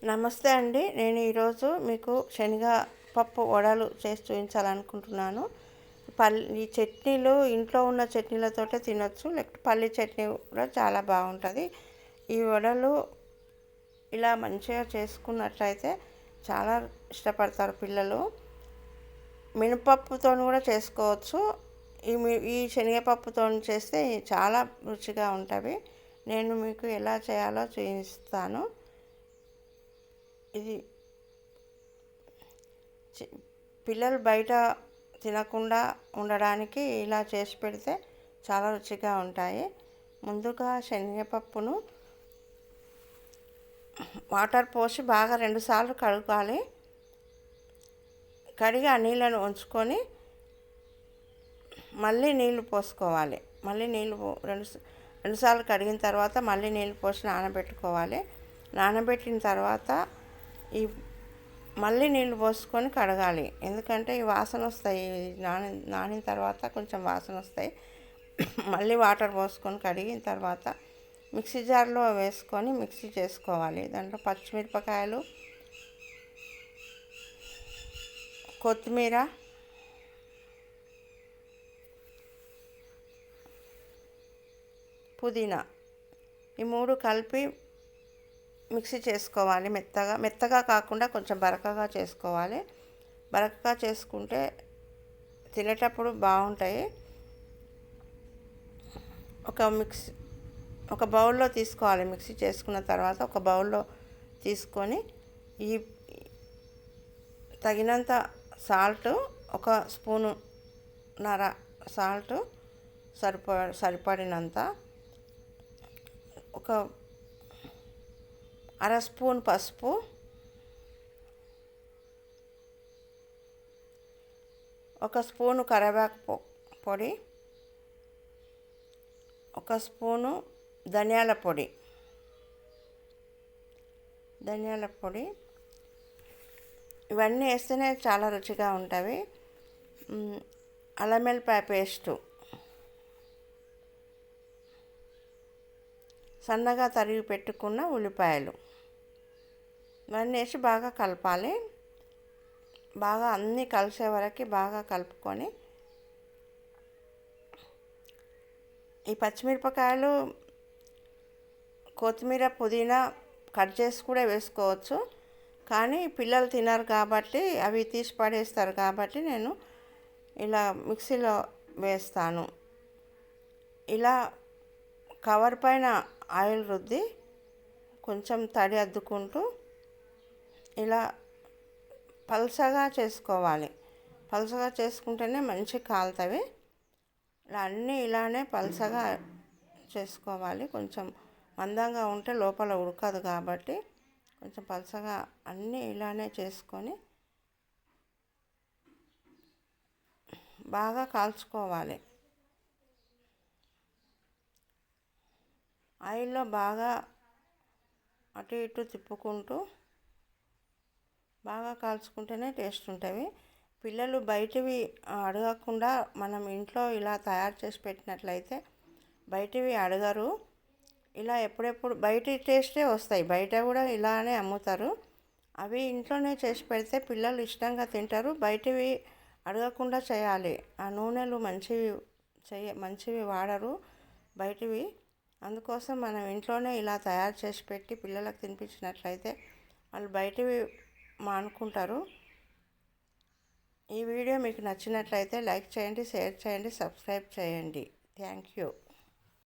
నమస్తే అండి. నేను ఈరోజు మీకు శనగపప్పు వడలు మీకు శనగపప్పు వడలు చేసి చూపించాలనుకుంటున్నాను. ఈ చట్నీలు ఇంట్లో ఉన్న చట్నీలతోటే తినొచ్చు. లేకపోతే పల్లి చట్నీ కూడా చాలా బాగుంటుంది. ఈ వడలు ఇలా మంచిగా చేసుకున్నట్లయితే చాలా ఇష్టపడతారు పిల్లలు. మినపప్పుతో కూడా చేసుకోవచ్చు. ఈ శనగపప్పుతో చేస్తే చాలా రుచిగా ఉంటాయి. నేను మీకు ఎలా చేయాలో చూపిస్తాను. ఇది పిల్లలు బయట తినకుండా ఉండడానికి ఇలా చేసి పెడితే చాలా రుచిగా ఉంటాయి. ముందుగా శనగపప్పును వాటర్ పోసి బాగా 2 సార్లు కడగాలి. కడిగి ఆ నీళ్ళను ఉంచుకొని మళ్ళీ నీళ్లు పోసుకోవాలి. మళ్ళీ రెండు సార్లు కడిగిన తర్వాత మళ్ళీ నీళ్ళు పోసి నానబెట్టుకోవాలి. నానబెట్టిన తర్వాత మళ్ళీ నీళ్ళు పోసుకొని కడగాలి. ఎందుకంటే ఈ వాసన వస్తాయి. నానిన తర్వాత కొంచెం వాసన వస్తాయి. మళ్ళీ వాటర్ పోసుకొని కడిగిన తర్వాత మిక్సీ జార్లో వేసుకొని మిక్సీ చేసుకోవాలి. దాంట్లో పచ్చిమిరపకాయలు, కొత్తిమీర, పుదీనా ఈ 3 కలిపి మిక్సీ చేసుకోవాలి. మెత్తగా కాకుండా కొంచెం బరకగా చేసుకోవాలి. బరకగా చేసుకుంటే తినేటప్పుడు బాగుంటాయి. ఒక బౌల్లో తీసుకోవాలి. మిక్సీ చేసుకున్న తర్వాత ఒక బౌల్లో తీసుకొని తగినంత సాల్ట్, 1 స్పూనున్నర సాల్ట్, సరిపడినంత, ఒక అర స్పూన్ పసుపు, ఒక స్పూను కరివేపాకు పొడి, 1 స్పూను ధనియాల పొడి ఇవన్నీ వేస్తేనే చాలా రుచిగా ఉంటాయి. అల్లం వెల్లిపాయ పేస్టు, సన్నగా తరిగి పెట్టుకున్న ఉల్లిపాయలు ఇవన్నీ వేసి బాగా కలపాలి. బాగా అన్నీ కలిసే వరకు బాగా కలుపుకొని ఈ పచ్చిమిరపకాయలు, కొత్తిమీర, పుదీనా కట్ చేసి కూడా వేసుకోవచ్చు. కానీ పిల్లలు తినరు కాబట్టి అవి తీసి పడేస్తారు కాబట్టి నేను ఇలా మిక్సీలో వేస్తాను. ఇలా కవర్ పైన ఆయిల్ రుద్ది కొంచెం తడి అద్దుకుంటూ ఇలా పల్చగా చేసుకోవాలి. పల్చగా చేసుకుంటేనే మంచి కాలుతాయి. అన్నీ ఇలానే పల్చగా చేసుకోవాలి. కొంచెం మందంగా ఉంటే లోపల ఉడకదు కాబట్టి కొంచెం పల్చగా అన్నీ ఇలానే చేసుకొని బాగా కాల్చుకోవాలి. ఆయిల్లో బాగా అటు ఇటు తిప్పుకుంటూ బాగా కాల్చుకుంటేనే టేస్ట్ ఉంటాయి. పిల్లలు బయటివి అడగకుండా మనం ఇంట్లో ఇలా తయారు చేసి పెట్టినట్లయితే బయటివి అడగరు. ఇలా ఎప్పుడెప్పుడు బయటి టేస్టే వస్తాయి. బయట కూడా ఇలానే అమ్ముతారు. అవి ఇంట్లోనే చేసి పెడితే పిల్లలు ఇష్టంగా తింటారు. బయటివి అడగకుండా చేయాలి. ఆ నూనెలు మంచివి వాడరు బయటివి. అందుకోసం మనం ఇంట్లోనే ఇలా తయారు చేసి పెట్టి పిల్లలకు తినిపించినట్లయితే వాళ్ళు బయటివి మానుకుంటారు. ఈ వీడియో మీకు నచ్చినట్లయితే లైక్ చేయండి, షేర్ చేయండి, సబ్స్క్రైబ్ చేయండి. Thank you.